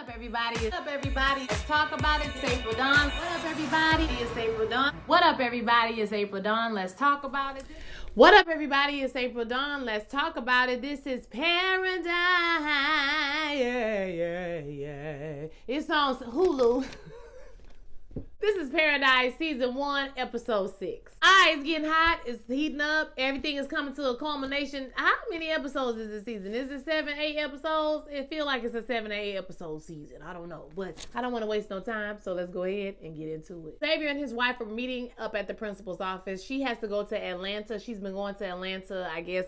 up, everybody? What up, everybody? Let's talk about it. It's April Dawn. What up, everybody? It's April Dawn. What up, everybody? It's April Dawn. Let's talk about it. What up, everybody? It's April Dawn. Let's talk about it. This is Paradise. Yeah. It's on Hulu. This is Paradise Season 1, Episode 6. Alright, it's getting hot. It's heating up. Everything is coming to a culmination. How many episodes is this season? Is it 7, 8 episodes? It feels like it's a 7 or 8 episode season. I don't know. But I don't want to waste no time, so let's go ahead and get into it. Xavier and his wife are meeting up at the principal's office. She has to go to Atlanta. She's been going to Atlanta, I guess,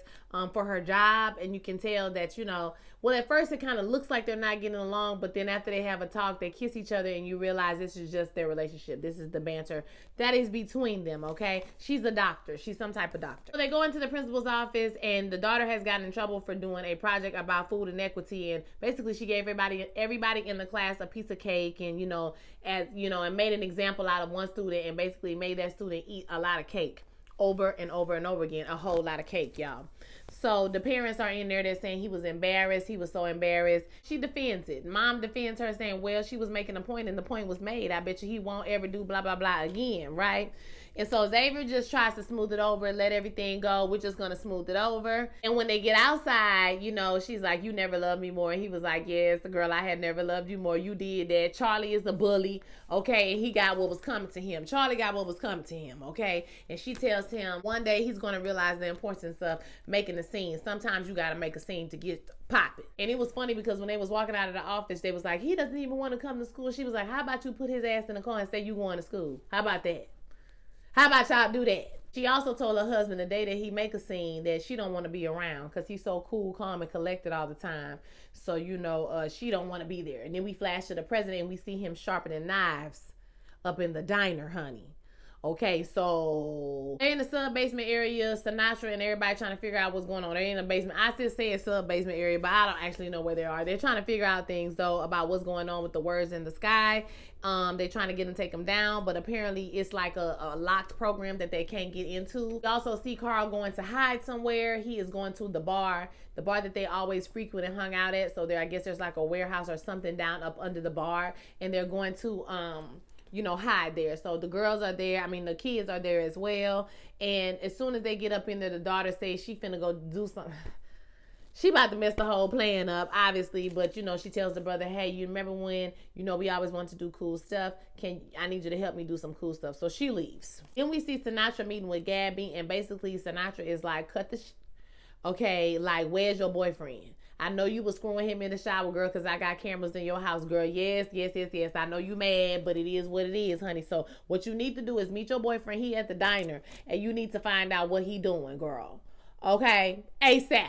for her job. And you can tell that, well, at first it kind of looks like they're not getting along, but then after they have a talk, they kiss each other and you realize this is just their relationship. This is the banter that is between them, okay? She's a doctor. She's some type of doctor. So they go into the principal's office and the daughter has gotten in trouble for doing a project about food inequity, and basically she gave everybody in the class a piece of cake and, and made an example out of one student and basically made that student eat a lot of cake over and over and over again, a whole lot of cake, y'all. So the parents are in there. They're saying he was embarrassed. He was so embarrassed. She defends it. Mom defends her saying, well, she was making a point and the point was made. I bet you he won't ever do blah, blah, blah again, right? And so Xavier just tries to smooth it over, let everything go. We're just going to smooth it over. And when they get outside, she's like, you never loved me more. And he was like, yes, the girl, I had never loved you more. You did that. Charlie is a bully, okay? And he got what was coming to him. Charlie got what was coming to him, okay? And she tells him one day he's going to realize the importance of making a scene. Sometimes you got to make a scene to get popping. And it was funny because when they was walking out of the office, they was like, he doesn't even want to come to school. She was like, how about you put his ass in the car and say you going to school? How about that? How about y'all do that? She also told her husband the day that he make a scene that she don't want to be around because he's so cool, calm, and collected all the time. So, she don't want to be there. And then we flash to the president and we see him sharpening knives up in the diner, honey. Okay, so they're in the sub-basement area, Sinatra and everybody trying to figure out what's going on. They're in the basement. I still say it's sub-basement area, but I don't actually know where they are. They're trying to figure out things, though, about what's going on with the words in the sky. They're trying to get them, take them down, but apparently it's like a locked program that they can't get into. We also see Carl going to hide somewhere. He is going to the bar that they always frequent and hung out at. So I guess there's like a warehouse or something down up under the bar, and they're going to hide there. So the girls are there. The kids are there as well. And as soon as they get up in there, the daughter says she finna go do something. She about to mess the whole plan up, obviously. But, she tells the brother, hey, you remember when, we always want to do cool stuff. I need you to help me do some cool stuff. So she leaves. Then we see Sinatra meeting with Gabby. And basically Sinatra is like, okay, like, where's your boyfriend? I know you was screwing him in the shower, girl, because I got cameras in your house, girl. Yes. I know you mad, but it is what it is, honey. So what you need to do is meet your boyfriend. He at the diner, and you need to find out what he doing, girl. Okay? ASAP.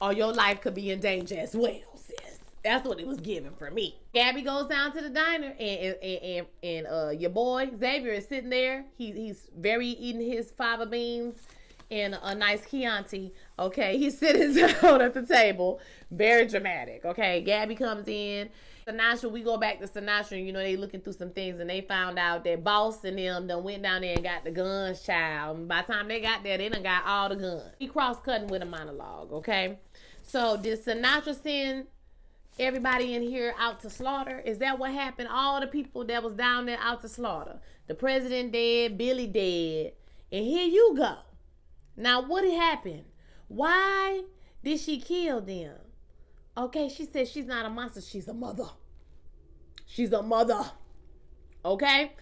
Or your life could be in danger as well, sis. That's what it was given for me. Gabby goes down to the diner, and your boy, Xavier, is sitting there. He's very eating his fava beans and a nice Chianti, okay? He's sitting down at the table, very dramatic, okay? Gabby comes in. Sinatra, we go back to Sinatra, and they looking through some things, and they found out that Boss and them done went down there and got the guns, child. And by the time they got there, they done got all the guns. He cross-cutting with a monologue, okay? So did Sinatra send everybody in here out to slaughter? Is that what happened? All the people that was down there out to slaughter. The president dead, Billy dead, and here you go. Now, what happened? Why did she kill them? Okay, she said she's not a monster. She's a mother. She's a mother. Okay?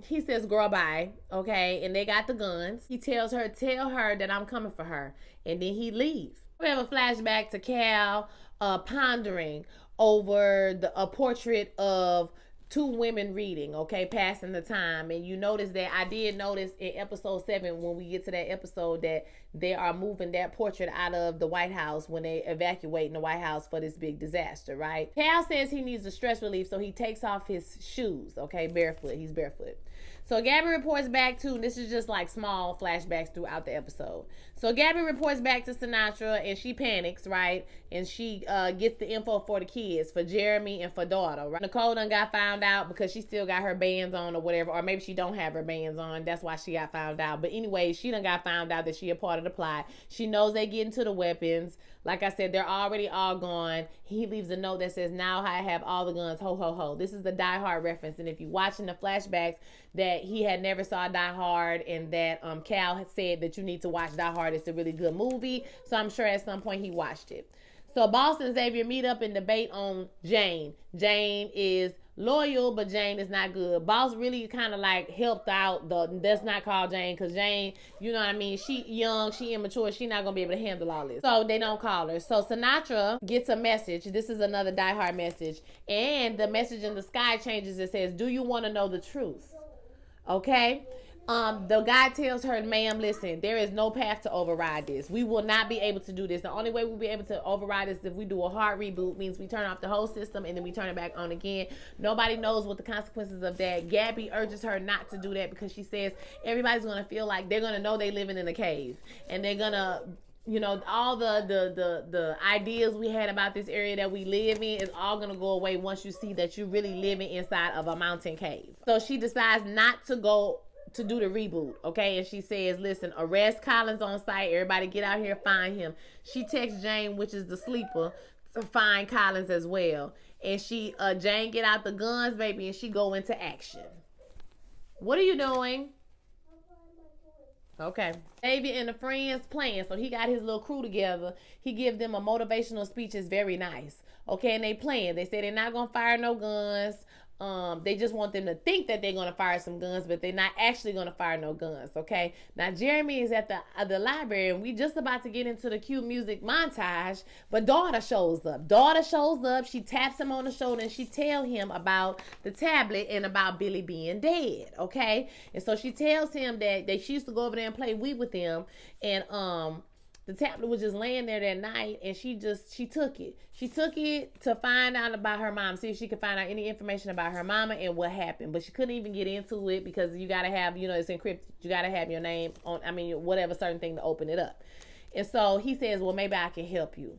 He says, girl, bye. Okay? And they got the guns. He tells her, tell her that I'm coming for her. And then he leaves. We have a flashback to Cal pondering over a portrait of two women reading, okay, passing the time. And you notice that I did notice in episode 7, when we get to that episode, that they are moving that portrait out of the White House when they evacuating the White House for this big disaster, right? Cal says he needs a stress relief, so he takes off his shoes, okay, barefoot. He's barefoot. So Gabby reports back to, this is just like small flashbacks throughout the episode. So Gabby reports back to Sinatra and she panics, right? And she gets the info for the kids, for Jeremy and for daughter, right? Nicole done got found out because she still got her bands on or whatever, or maybe she don't have her bands on. That's why she got found out. But anyway, she done got found out that she a part of the plot. She knows they get into the weapons. Like I said, they're already all gone. He leaves a note that says, now I have all the guns, ho, ho, ho. This is the Die Hard reference. And if you're watching the flashbacks, that he had never saw Die Hard, and that Cal had said that you need to watch Die Hard. It's a really good movie. So I'm sure at some point he watched it. So Boss and Xavier meet up and debate on Jane. Jane is loyal, but Jane is not good. Boss really kind of like helped out that's not called Jane, because Jane, you know what I mean, she young, she immature, she not gonna be able to handle all this, so they don't call her. So Sinatra gets a message. This is another Die Hard message, and the message in the sky changes. It says, do you want to know the truth? Okay. The guy tells her, ma'am, listen, there is no path to override this. We will not be able to do this. The only way we'll be able to override this is if we do a hard reboot, means we turn off the whole system and then we turn it back on again. Nobody knows what the consequences of that. Gabby urges her not to do that because she says everybody's going to feel like they're going to know they living in a cave, and they're going to, you know, all the ideas we had about this area that we live in is all going to go away once you see that you're really living inside of a mountain cave. So she decides not to go to do the reboot, okay? And she says, listen, arrest Collins on site. Everybody get out here, find him. She texts Jane, which is the sleeper, to find Collins as well. And Jane get out the guns, baby, and she go into action. What are you doing? Okay. Xavier and the friends playing. So he got his little crew together. He give them a motivational speech. It's very nice. Okay, and they playing. They say they're not going to fire no guns. They just want them to think that they're going to fire some guns, but they're not actually going to fire no guns, okay? Now, Jeremy is at the library, and we just about to get into the cute music montage, but daughter shows up. She taps him on the shoulder, and she tell him about the tablet and about Billy being dead, okay? And so she tells him that she used to go over there and play Wii with him, and the tablet was just laying there that night, and she took it. She took it to find out about her mom, see if she could find out any information about her mama and what happened. But she couldn't even get into it because you got to have, you know, it's encrypted. You got to have your name on, whatever certain thing to open it up. And so he says, well, maybe I can help you.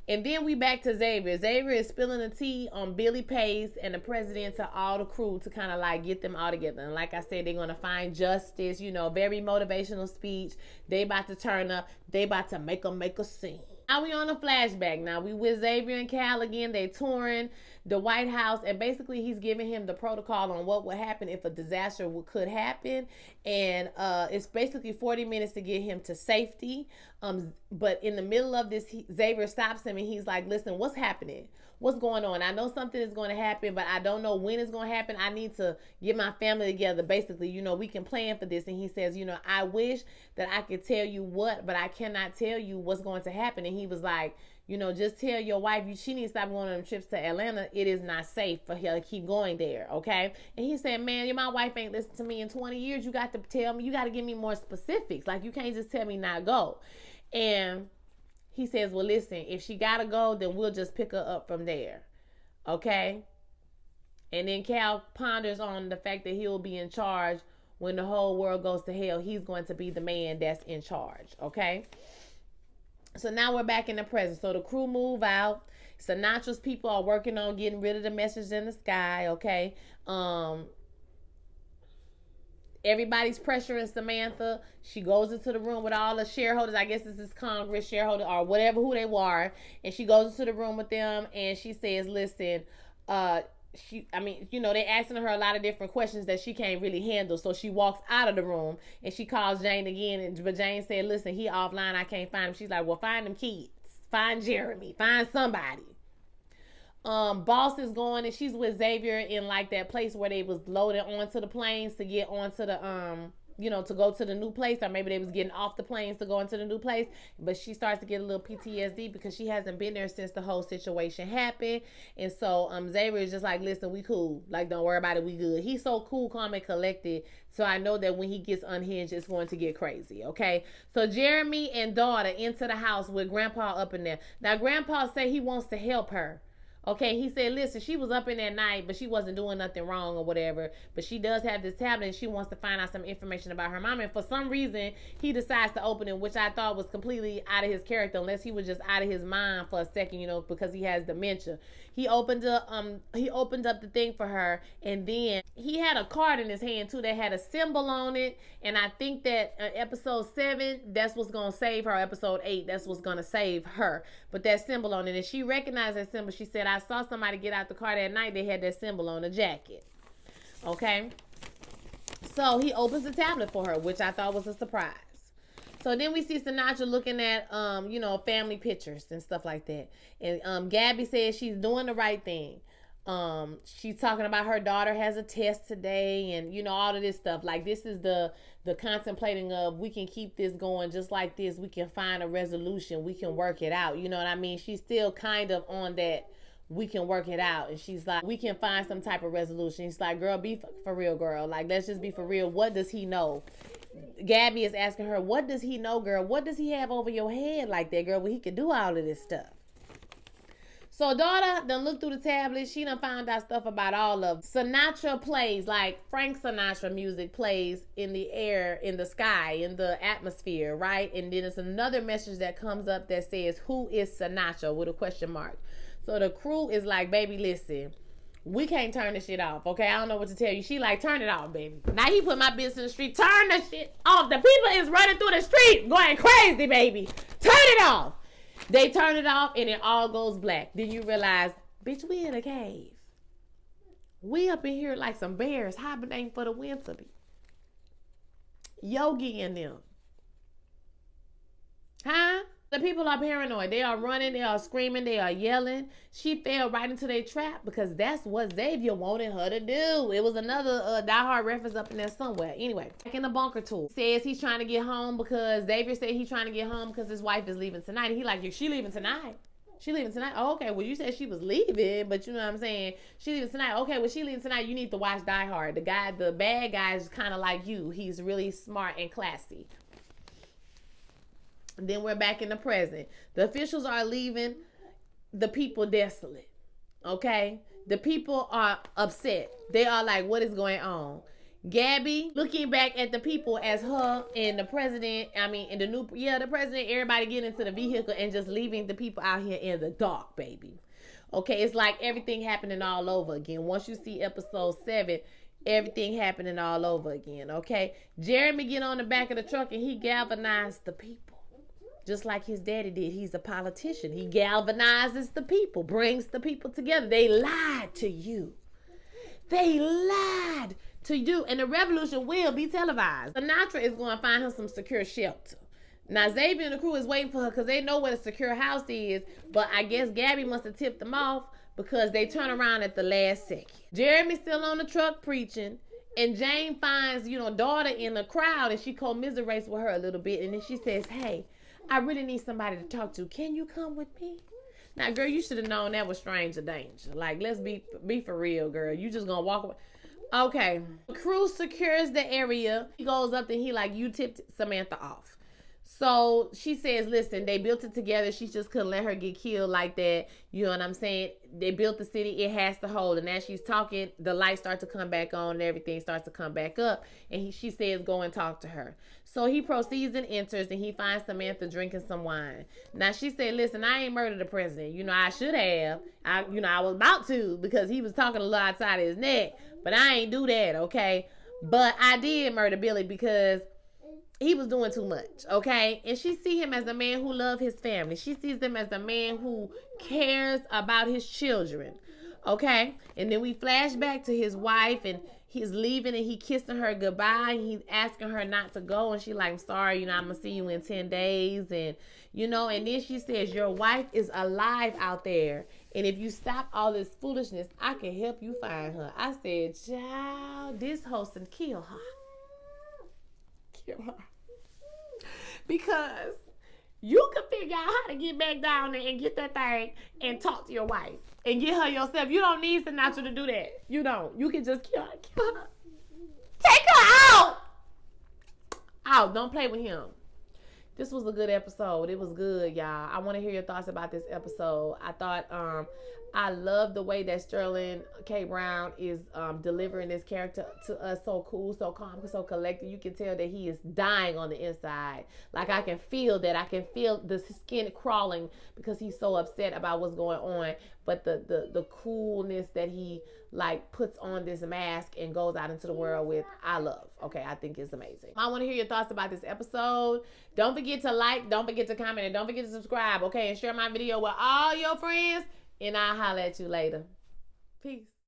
And then we back to Xavier. Xavier is spilling the tea on Billy Pace and the president to all the crew to kind of like get them all together. And like I said, they're going to find justice, you know, very motivational speech. They about to turn up. They about to make a scene. Now we on a flashback. Now we with Xavier and Cal again. They touring the White House, and basically he's giving him the protocol on what would happen if a disaster could happen. And it's basically 40 minutes to get him to safety. But in the middle of this, Xavier stops him and he's like, listen, what's happening? What's going on? I know something is going to happen, but I don't know when it's going to happen. I need to get my family together. Basically, you know, we can plan for this. And he says, you know, I wish that I could tell you what, but I cannot tell you what's going to happen. And he was like, you know, just tell your wife she needs to stop going on them trips to Atlanta. It is not safe for her to keep going there, okay? And he said, man, my wife ain't listened to me in 20 years. You got to tell me. You got to give me more specifics. Like, you can't just tell me not go. And he says, well, listen, if she got to go, then we'll just pick her up from there, okay? And then Cal ponders on the fact that he'll be in charge when the whole world goes to hell. He's going to be the man that's in charge, okay? So now we're back in the present. So the crew move out. Sinatra's people are working on getting rid of the message in the sky, okay? Everybody's pressuring Samantha. She goes into the room with all the shareholders. I guess this is Congress shareholder or whatever who they are. And she goes into the room with them and she says, listen, they asking her a lot of different questions that she can't really handle. So she walks out of the room and she calls Jane again. But Jane said, listen, he offline. I can't find him. She's like, well, find them kids. Find Jeremy. Find somebody. Boss is going and she's with Xavier in like that place where they was loaded onto the planes to get onto the to go to the new place, or maybe they was getting off the planes to go into the new place. But she starts to get a little PTSD because she hasn't been there since the whole situation happened. And so Xavier is just like, listen, we cool. Like, don't worry about it, we good. He's so cool, calm, and collected. So I know that when he gets unhinged, it's going to get crazy, okay? So Jeremy and daughter into the house with Grandpa up in there. Now, Grandpa say he wants to help her. Okay, he said, listen, she was up in that night, but she wasn't doing nothing wrong or whatever. But she does have this tablet and she wants to find out some information about her mom. And for some reason, he decides to open it, which I thought was completely out of his character, unless he was just out of his mind for a second, you know, because he has dementia. He opened up the thing for her, and then he had a card in his hand too that had a symbol on it. And I think that episode 7, that's what's gonna save her. Episode 8, that's what's gonna save her. But that symbol on it, and she recognized that symbol. She said, I saw somebody get out the car that night. They had that symbol on the jacket. Okay. So he opens the tablet for her, which I thought was a surprise. So then we see Sinatra looking at, you know, family pictures and stuff like that. And Gabby says she's doing the right thing. She's talking about her daughter has a test today and, you know, all of this stuff. Like, this is the contemplating of, we can keep this going just like this. We can find a resolution. We can work it out. You know what I mean? She's still kind of on that, we can work it out. And she's like, we can find some type of resolution. She's like, girl, be for real, girl. Like, let's just be for real. What does he know? Gabby is asking her, what does he know, girl? What does he have over your head like that, girl, where he can do all of this stuff? So daughter done looked through the tablet. She done found out stuff about all of Sinatra plays, like Frank Sinatra music plays in the air, in the sky, in the atmosphere, right? And then there's another message that comes up that says, who is Sinatra, with a question mark. So the crew is like, baby, listen, we can't turn this shit off, okay? I don't know what to tell you. She like, turn it off, baby. Now he put my business in the street. Turn the shit off. The people is running through the street going crazy, baby. Turn it off. They turn it off and it all goes black. Then you realize, bitch, we in a cave. We up in here like some bears hibernating for the winter. Yogi and them. Huh? The people are paranoid. They are running. They are screaming. They are yelling. She fell right into their trap because that's what Xavier wanted her to do. It was another Die Hard reference up in there somewhere. Anyway, back in the bunker tool. Says he's trying to get home because Xavier said he's trying to get home because his wife is leaving tonight. And he like, she leaving tonight? She leaving tonight? Oh, okay. Well, you said she was leaving, but you know what I'm saying? She leaving tonight. Okay, well, she leaving tonight. You need to watch Die Hard. The bad guy is kind of like you. He's really smart and classy. Then we're back in the present. The officials are leaving the people desolate. Okay? The people are upset. They are like, what is going on? Gabby looking back at the people as her and the president, the president, everybody getting into the vehicle and just leaving the people out here in the dark, baby. Okay, it's like everything happening all over again. Once you see episode 7, everything happening all over again, okay? Jeremy get on the back of the truck and he galvanized the people. Just like his daddy did. He's a politician. He galvanizes the people, brings the people together. They lied to you. They lied to you. And the revolution will be televised. Sinatra is going to find her some secure shelter. Now, Xavier and the crew is waiting for her because they know where the secure house is. But I guess Gabby must have tipped them off because they turn around at the last second. Jeremy's still on the truck preaching. And Jane finds, daughter in the crowd. And she commiserates with her a little bit. And then she says, hey, I really need somebody to talk to. Can you come with me? Now, girl, you should have known that was stranger danger. Like, let's be for real, girl. You just gonna walk away. Okay. The crew secures the area. He goes up and he like, you tipped Samantha off. So she says, listen, they built it together. She just couldn't let her get killed like that. You know what I'm saying? They built the city. It has to hold. And as she's talking, the lights start to come back on and everything starts to come back up. And she says, go and talk to her. So he proceeds and enters and he finds Samantha drinking some wine. Now she said, listen, I ain't murdered the president. I should have. I was about to because he was talking a lot outside of his neck. But I ain't do that, okay? But I did murder Billy because he was doing too much, okay? And she see him as a man who loves his family. She sees him as a man who cares about his children, okay? And then we flash back to his wife and he's leaving and he kissing her goodbye. And he's asking her not to go. And she like, I'm sorry, I'm going to see you in 10 days. And, and then she says, your wife is alive out there. And if you stop all this foolishness, I can help you find her. I said, child, this host and kill her. Because you can figure out how to get back down there and get that thing and talk to your wife and get her yourself. You don't need Sinatra to do that. You don't. You can just kill her. Take her out. Don't play with him. This was a good episode. It was good, y'all. I want to hear your thoughts about this episode. I thought I love the way that Sterling K. Brown is delivering this character to us. So cool, so calm, so collected. You can tell that he is dying on the inside. Like, I can feel that. I can feel the skin crawling because he's so upset about what's going on. But the coolness that he like puts on this mask and goes out into the world with, I love. Okay, I think it's amazing. I want to hear your thoughts about this episode. Don't forget to like, don't forget to comment, and don't forget to subscribe, okay? And share my video with all your friends. And I'll holler at you later. Peace.